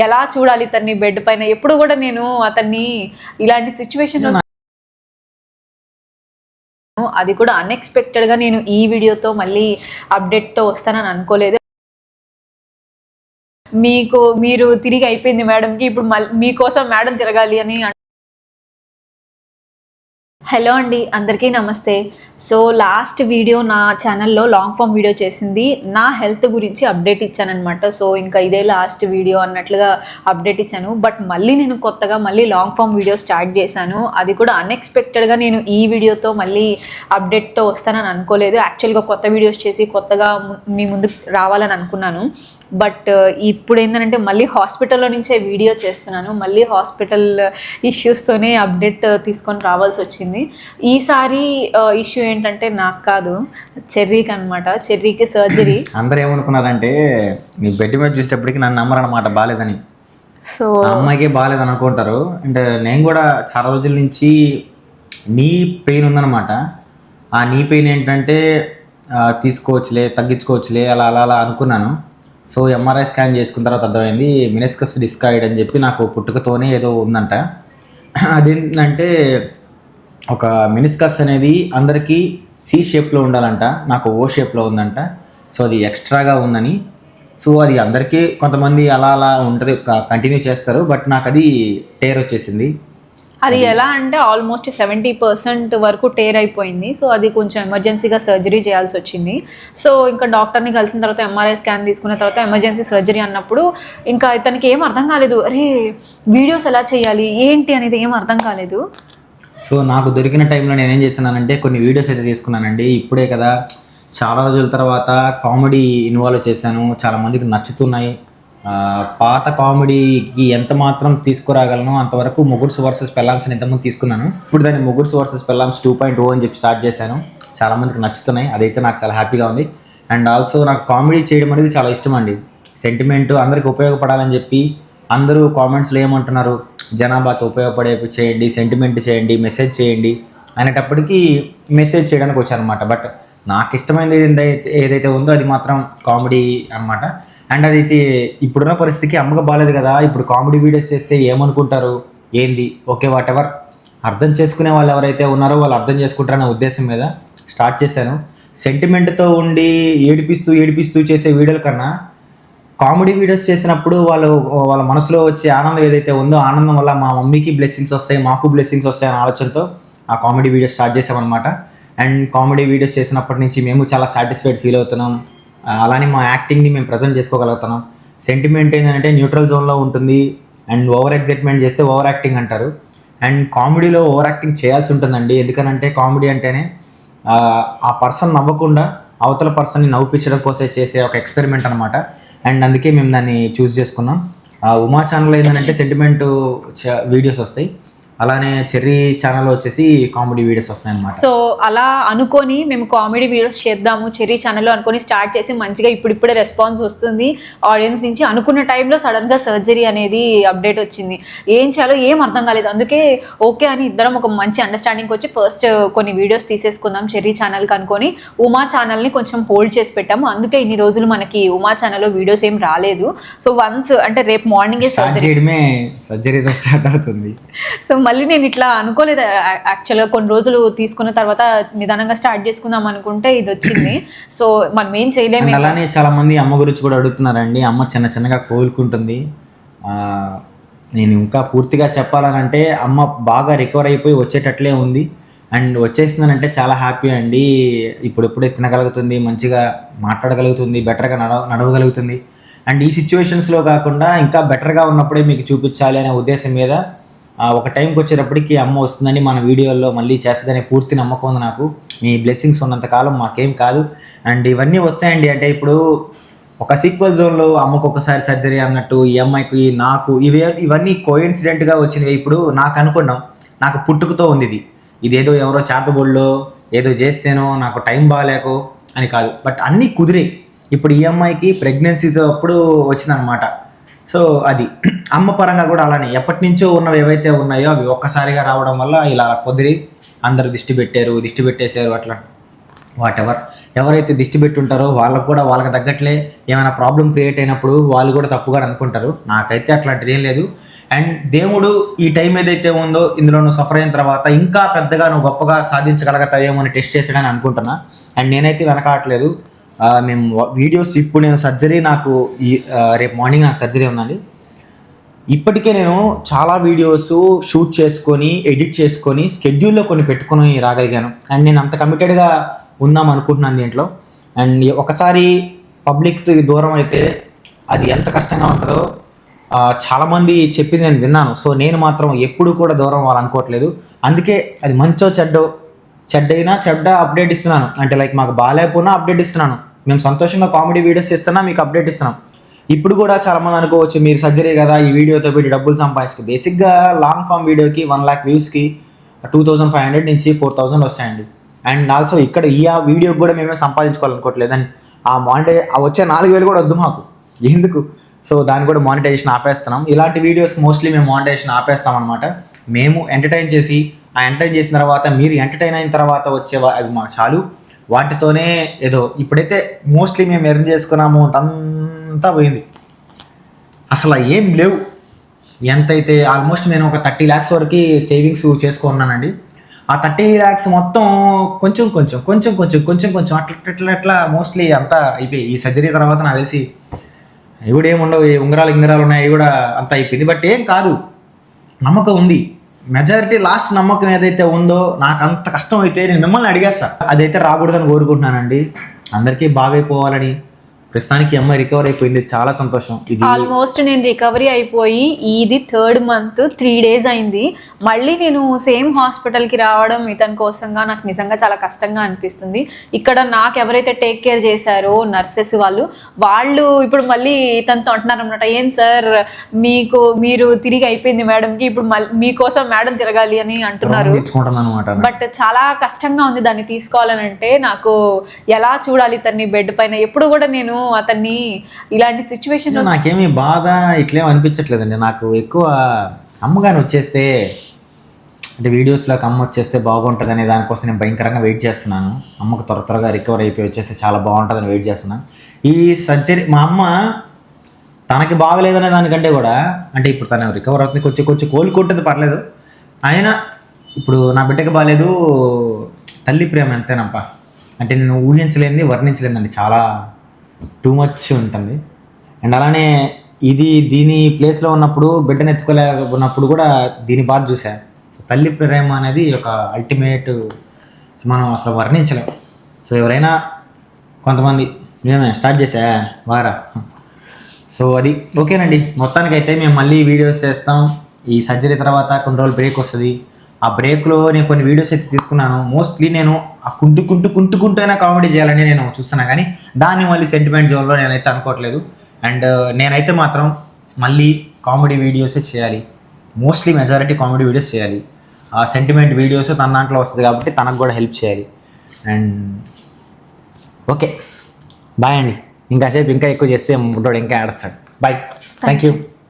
ఎలా చూడాలి ఇతన్ని బెడ్ పైన? ఎప్పుడు కూడా నేను అతన్ని ఇలాంటి సిచ్యువేషన్ అది కూడా అన్ఎక్స్పెక్టెడ్ గా నేను ఈ వీడియోతో మళ్ళీ అప్డేట్ తో వస్తానని అనుకోలేదు. మీరు తిరిగి అయిపోయింది మేడంకి, ఇప్పుడు మీకోసం మేడం తిరగాలి అని. హలో అండి, అందరికీ నమస్తే. సో లాస్ట్ వీడియో నా ఛానల్లో లాంగ్ ఫామ్ వీడియో చేసింది, నా హెల్త్ గురించి అప్డేట్ ఇచ్చానమాట. సో ఇంకా ఇదే లాస్ట్ వీడియో అన్నట్లుగా అప్డేట్ ఇచ్చాను. బట్ మళ్ళీ నేను కొత్తగా లాంగ్ ఫామ్ వీడియో స్టార్ట్ చేశాను. అది కూడా అన్ఎక్స్పెక్టెడ్గా నేను ఈ వీడియోతో మళ్ళీ అప్డేట్తో వస్తానని అనుకోలేదు. యాక్చువల్గా కొత్త వీడియోస్ చేసి కొత్తగా మీ ముందుకు రావాలని అనుకున్నాను. బట్ ఇప్పుడు ఏంటంటే మళ్ళీ హాస్పిటల్లో నుంచే వీడియో చేస్తున్నాను. మళ్ళీ హాస్పిటల్ ఇష్యూస్తోనే అప్డేట్ తీసుకొని రావాల్సి వచ్చింది. ఈసారి ఇష్యూ ఏంటంటే నాకు కాదు, చెర్రీకి అనమాట. చెర్రీకి సర్జరీ. అందరూ ఏమనుకున్నారంటే నీ బెడ్ మీద చూసేటప్పటికి నన్ను నమ్మరనమాట బాగాలేదని. సో అమ్మాయికే బాగాలేదు అనుకుంటారు. అంటే నేను కూడా చాలా రోజుల నుంచి నీ పెయిన్ ఉందన్నమాట. ఆ నీ పెయిన్ ఏంటంటే తీసుకోవచ్చులే, తగ్గించుకోవచ్చులే, అలా అలా అలా అనుకున్నాను. సో ఎంఆర్ఐ స్కాన్ చేసుకున్న తర్వాత అర్థమైంది మెనిస్కస్ డిస్కాయిడ్ అని చెప్పి నాకు పుట్టుకతోనే ఏదో ఉందంట. అదేంటంటే ఒక మెనిస్కస్ అనేది అందరికీ సి షేప్లో ఉండాలంట, నాకు ఓ షేప్లో ఉందంట. సో అది ఎక్స్ట్రాగా ఉందని. సో అది అందరికీ కొంతమంది అలా అలా ఉంటుంది, కంటిన్యూ చేస్తారు. బట్ నాకు అది టేర్ వచ్చేసింది. అది ఎలా అంటే ఆల్మోస్ట్ 70% వరకు టేర్ అయిపోయింది. సో అది కొంచెం ఎమర్జెన్సీగా సర్జరీ చేయాల్సి వచ్చింది. సో ఇంకా డాక్టర్ని కలిసిన తర్వాత ఎంఆర్ఐ స్కాన్ తీసుకున్న తర్వాత ఎమర్జెన్సీ సర్జరీ అన్నప్పుడు ఇంకా ఇతనికి ఏం అర్థం కాలేదు. అరే వీడియోస్ ఎలా చేయాలి ఏంటి అనేది ఏం అర్థం కాలేదు. సో నాకు దొరికిన టైంలో నేనేం చేస్తున్నానంటే కొన్ని వీడియోస్ అయితే తీసుకున్నానండి. ఇప్పుడే కదా, చాలా రోజుల తర్వాత కామెడీ ఇన్వాల్వ్ చేశాను, చాలామందికి నచ్చుతున్నాయి. పాత కామెడీకి ఎంత మాత్రం తీసుకురాగలను అంతవరకు మొగుడ్స్ వర్సెస్ పెల్లామ్స్ని ఎంతమంది తీసుకున్నాను. ఇప్పుడు దాన్ని మొగుడ్స్ వర్సెస్ పెల్లామ్స్ 2.0 అని చెప్పి స్టార్ట్ చేశాను. చాలామందికి నచ్చుతున్నాయి, అదైతే నాకు చాలా హ్యాపీగా ఉంది. అండ్ ఆల్సో నాకు కామెడీ చేయడం అనేది చాలా ఇష్టం అండి. సెంటిమెంట్ అందరికి ఉపయోగపడాలని చెప్పి అందరూ కామెంట్స్లో ఏమంటున్నారు, జనాభాతో ఉపయోగపడే చేయండి, సెంటిమెంట్ చేయండి, మెసేజ్ చేయండి అనేటప్పటికీ మెసేజ్ చేయడానికి వచ్చాను అనమాట. బట్ నాకు ఇష్టమైనది ఏదైతే ఉందో అది మాత్రం కామెడీ అనమాట. అండ్ అది ఇప్పుడున్న పరిస్థితికి అమ్మగా బాగాలేదు కదా, ఇప్పుడు కామెడీ వీడియోస్ చేస్తే ఏమనుకుంటారు ఏంది, ఓకే వాట్ ఎవర్, అర్థం చేసుకునే వాళ్ళు ఎవరైతే ఉన్నారో వాళ్ళు అర్థం చేసుకుంటారనే ఉద్దేశం మీద స్టార్ట్ చేశాను. సెంటిమెంట్తో ఉండి ఏడిపిస్తూ చేసే వీడియోల కన్నా కామెడీ వీడియోస్ చేసినప్పుడు వాళ్ళ మనసులో వచ్చే ఆనందం ఏదైతే ఉందో, ఆనందం వల్ల మా మమ్మీకి బ్లెస్సింగ్స్ వస్తాయి, మాకు బ్లెస్సింగ్స్ వస్తాయి అనే ఆలోచనతో ఆ కామెడీ వీడియోస్ స్టార్ట్ చేసామన్నమాట. అండ్ కామెడీ వీడియోస్ చేసినప్పటి నుంచి మేము చాలా సాటిస్ఫైడ్ ఫీల్ అవుతున్నాం. అలానే మా యాక్టింగ్ని మేము ప్రజెంట్ చేసుకోగలుగుతున్నాం. సెంటిమెంట్ ఏంటంటే న్యూట్రల్ జోన్లో ఉంటుంది. అండ్ ఓవర్ ఎగ్జైట్మెంట్ చేస్తే ఓవర్ యాక్టింగ్ అంటారు. అండ్ కామెడీలో ఓవర్ యాక్టింగ్ చేయాల్సి ఉంటుందండి. ఎందుకనంటే కామెడీ అంటేనే ఆ పర్సన్ నవ్వకుండా అవతల పర్సన్ని నవ్వుపించడం కోసం చేసే ఒక ఎక్స్పెరిమెంట్ అనమాట. అండ్ అందుకే మేము దాన్ని చూస్ చేసుకున్నాం. ఉమా ఛానల్ ఏంటంటే సెంటిమెంట్ వీడియోస్ వస్తాయి, అలానే చెర్రీ ఛానల్లో వచ్చేసి కామెడీ వీడియోస్ వస్తాయి అన్నమాట. సో అలా అనుకొని మేము కామెడీ వీడియోస్ చేద్దాము చెర్రీ ఛానల్లో అనుకొని స్టార్ట్ చేసి మంచిగా ఇప్పుడిప్పుడే రెస్పాన్స్ వస్తుంది ఆడియన్స్ నుంచి. అనుకున్న టైంలో సడన్గా సర్జరీ అనేది అప్డేట్ వచ్చింది. ఏం చేయాలో ఏం అర్థం కాలేదు. అందుకే ఓకే అని ఇద్దరం ఒక మంచి అండర్స్టాండింగ్కి వచ్చి ఫస్ట్ కొన్ని వీడియోస్ తీసేసుకుందాం చెర్రీ ఛానల్కి అనుకొని ఉమా ఛానల్ని కొంచెం హోల్డ్ చేసి పెట్టాము. అందుకే ఇన్ని రోజులు మనకి ఉమా ఛానల్లో వీడియోస్ ఏం రాలేదు. సో వన్స్ అంటే రేపు మార్నింగే సర్జరీతో స్టార్ట్ అవుతుంది. సో మళ్ళీ నేను ఇట్లా అనుకోలేదు. యాక్చువల్గా కొన్ని రోజులు తీసుకున్న తర్వాత నిదానంగా స్టార్ట్ చేసుకుందాం అనుకుంటే ఇది వచ్చింది. సో మనం ఏం చేయలేము. అలానే చాలా మంది అమ్మ గురించి కూడా అడుగుతున్నారండి. అమ్మ చిన్నగా కోలుకుంటుంది. నేను ఇంకా పూర్తిగా చెప్పాలనంటే అమ్మ బాగా రికవర్ అయిపోయి వచ్చేటట్లే ఉంది. అండ్ వచ్చేసిందనంటే చాలా హ్యాపీ అండి. ఇప్పుడే తినగలుగుతుంది, మంచిగా మాట్లాడగలుగుతుంది, బెటర్గా నడవగలుగుతుంది. అండ్ ఈ సిచ్యువేషన్స్లో కాకుండా ఇంకా బెటర్గా ఉన్నప్పుడే మీకు చూపించాలి అనే ఉద్దేశం మీద ఒక టైంకి వచ్చేటప్పటికి అమ్మ వస్తుందని మన వీడియోల్లో మళ్ళీ చేస్తుందనే పూర్తి నమ్మకం ఉంది నాకు. మీ బ్లెస్సింగ్స్ ఉన్నంతకాలం మాకేం కాదు. అండ్ ఇవన్నీ వస్తాయండి. అంటే ఇప్పుడు ఒక సీక్వెల్ జోన్లో అమ్మకు ఒకసారి సర్జరీ అన్నట్టు ఈ అమ్మాయికి నాకు ఇవన్నీ కోఇన్సిడెంట్గా వచ్చినవి. ఇప్పుడు నాకు అనుకున్నాం, నాకు పుట్టుకతో ఉంది ఇదేదో ఎవరో చేతబొళ్ళో ఏదో చేస్తేనో నాకు టైం బాగాలేకో అని కాదు. బట్ అన్నీ కుదిరే. ఇప్పుడు ఈ అమ్మాయికి ప్రెగ్నెన్సీతో అప్పుడు వచ్చిందనమాట. సో అది అమ్మ పరంగా కూడా అలానే ఎప్పటి నుంచో ఉన్నవి ఏవైతే ఉన్నాయో అవి ఒక్కసారిగా రావడం వల్ల ఇలా కుదిరి అందరూ దిష్టి పెట్టేశారు అట్లా వాట్ ఎవర్. ఎవరైతే దిష్టి పెట్టుంటారో వాళ్ళకు కూడా వాళ్ళకి తగ్గట్లే ఏమైనా ప్రాబ్లం క్రియేట్ అయినప్పుడు వాళ్ళు కూడా తప్పుగా అనుకుంటారు. నాకైతే అట్లాంటిది ఏం లేదు. అండ్ దేవుడు ఈ టైం ఏదైతే ఉందో ఇందులో నువ్వు సఫర్ అయిన తర్వాత ఇంకా పెద్దగా నువ్వు గొప్పగా సాధించగలుగుతావేమో అని టెస్ట్ చేసాడని అనుకుంటున్నా. అండ్ నేనైతే వెనకాడట్లేదు. మేము వీడియోస్ ఇప్పుడు నేను సర్జరీ నాకు రేపు మార్నింగ్ నాకు సర్జరీ ఉందండి. ఇప్పటికే నేను చాలా వీడియోస్ షూట్ చేసుకొని ఎడిట్ చేసుకొని స్కెడ్యూల్లో కొన్ని పెట్టుకొని రాగలిగాను. అండ్ నేను అంత కమిటెడ్గా ఉందాం అనుకుంటున్నాను దీంట్లో. అండ్ ఒకసారి పబ్లిక్ దూరం అయితే అది ఎంత కష్టంగా ఉంటుందో చాలామంది చెప్పింది నేను విన్నాను. సో నేను మాత్రం ఎప్పుడు కూడా దూరం అవ్వాలనుకోవట్లేదు. అందుకే అది మంచో చెడ్డైనా చెడ్డ అప్డేట్ ఇస్తున్నాను. అంటే లైక్ మాకు బాగాలేకపోయినా అప్డేట్ ఇస్తున్నాను. మేము సంతోషంగా కామెడీ వీడియోస్ ఇస్తున్నా, మీకు అప్డేట్ ఇస్తున్నాం. ఇప్పుడు కూడా చాలామంది అనుకోవచ్చు మీరు సర్జరీ కదా ఈ వీడియోతో పెట్టి డబ్బులు సంపాదించుకో. బేసిక్గా లాంగ్ ఫామ్ వీడియోకి 1 lakh వ్యూస్కి 2500 నుంచి 4000 వస్తాయండి. అండ్ ఆల్సో ఇక్కడ ఈ ఆ వీడియోకి కూడా మేమే సంపాదించుకోవాలనుకోవట్లేదు. అండ్ వచ్చే 4000 కూడా వద్దు మాకు, ఎందుకు. సో దాన్ని కూడా మానిటైజేషన్ ఆపేస్తున్నాం. ఇలాంటి వీడియోస్ మోస్ట్లీ మేము మానిటైజేషన్ ఆపేస్తాం అనమాట. మేము ఎంటర్టైన్ చేసి ఎంటర్టైన్ చేసిన తర్వాత మీరు ఎంటర్టైన్ అయిన తర్వాత అవి మాకు చాలు. వాటితోనే ఏదో ఇప్పుడైతే మోస్ట్లీ మేము ఎర్న్ చేసుకున్నాము అంతా పోయింది, అసలు ఏం లేవు. ఎంతైతే ఆల్మోస్ట్ నేను ఒక 30 lakhs వరకు సేవింగ్స్ చేసుకున్నానండి. ఆ 30 lakhs మొత్తం కొంచెం అట్లా మోస్ట్లీ అంతా అయిపోయి ఈ సర్జరీ తర్వాత నాకు తెలిసి అవి కూడా ఏముండవు, ఉంగరాలు ఉన్నాయి, అవి కూడా అంతా అయిపోయింది. బట్ ఏం కాదు, నమ్మకం ఉంది. మెజారిటీ లాస్ట్ నమ్మకం ఏదైతే ఉందో నాకు అంత కష్టం అయితే నేను మిమ్మల్ని అడిగేస్తా, అదైతే రాకూడదని కోరుకుంటున్నానండి. అందరికీ బాగైపోవాలని. ప్రస్తుతానికి అమ్మాయి రికవర్ అయిపోయింది, చాలా సంతోషం. ఇది ఆల్మోస్ట్ నేను రికవరీ అయిపోయి ఇది 3rd month 3 days అయింది. మళ్ళీ నేను సేమ్ హాస్పిటల్కి రావడం ఇతని కోసంగా నాకు నిజంగా చాలా కష్టంగా అనిపిస్తుంది. ఇక్కడ నాకు ఎవరైతే టేక్ కేర్ చేశారో నర్సెస్ వాళ్ళు ఇప్పుడు మళ్ళీ ఇతనితో అంటున్నారు అనమాట, ఏం సార్ మీరు తిరిగి అయిపోయింది మేడంకి, ఇప్పుడు మీకోసం మేడం తిరగాలి అని అంటున్నారు. బట్ చాలా కష్టంగా ఉంది దాన్ని తీసుకోవాలని. అంటే నాకు ఎలా చూడాలి ఇతన్ని బెడ్ పైన. ఎప్పుడు కూడా నేను అతన్ని ఇలాంటి సిచ్యువేషన్ నాకేమీ బాధ ఇట్లేం అనిపించట్లేదండి. నాకు ఎక్కువ అమ్మగాని వచ్చేస్తే అంటే వీడియోస్లోకి అమ్మ వచ్చేస్తే బాగుంటుంది అనే దానికోసం నేను భయంకరంగా వెయిట్ చేస్తున్నాను. అమ్మకు త్వరగా రికవర్ అయిపోయి వచ్చేస్తే చాలా బాగుంటుందని వెయిట్ చేస్తున్నాను. ఈ సర్జరీ మా అమ్మ తనకి బాగలేదనే దానికంటే కూడా అంటే ఇప్పుడు తను రికవర్ అవుతుంది, కొంచెం కోలుకుంటుంది పర్లేదు. అయినా ఇప్పుడు నా బిడ్డకి బాగాలేదు, తల్లి ప్రేమ ఎంతేనప్ప అంటే నేను ఊహించలేనిది వర్ణించలేదండి, చాలా టూ మచ్ ఉంటుంది. అండ్ అలానే దీని ప్లేస్లో ఉన్నప్పుడు బిడ్డను ఎత్తుకోలేకున్నప్పుడు కూడా దీని బాధ చూసా. సో తల్లి ప్రేమ అనేది ఒక అల్టిమేట్, మనం అసలు వర్ణించలేం. సో ఎవరైనా కొంతమంది మేమే స్టార్ట్ చేసా వారా. సో అది ఓకేనండి. మొత్తానికైతే మేము మళ్ళీ వీడియోస్ చేస్తాం. ఈ సర్జరీ తర్వాత కొన్ని రోజులు బ్రేక్ వస్తుంది. ఆ బ్రేక్లో నేను కొన్ని వీడియోస్ అయితే తీసుకున్నాను. మోస్ట్లీ నేను ఆ కుంటుకుంటూనే కామెడీ చేయాలని నేను చూస్తున్నాను, కానీ దాన్ని మళ్ళీ సెంటిమెంట్ జోన్లో నేనైతే అనుకోవట్లేదు. అండ్ నేనైతే మాత్రం మళ్ళీ కామెడీ వీడియోసే చేయాలి, మోస్ట్లీ మెజారిటీ కామెడీ వీడియోస్ చేయాలి. ఆ సెంటిమెంట్ వీడియోస్ తన దాంట్లో వస్తుంది కాబట్టి తనకు కూడా హెల్ప్ చేయాలి. అండ్ ఓకే బాయ్ అండి. ఇంకా ఎక్కువ చేస్తే బుడ్డోడు ఇంకా ఆడస్తాడు. Bye, thank you.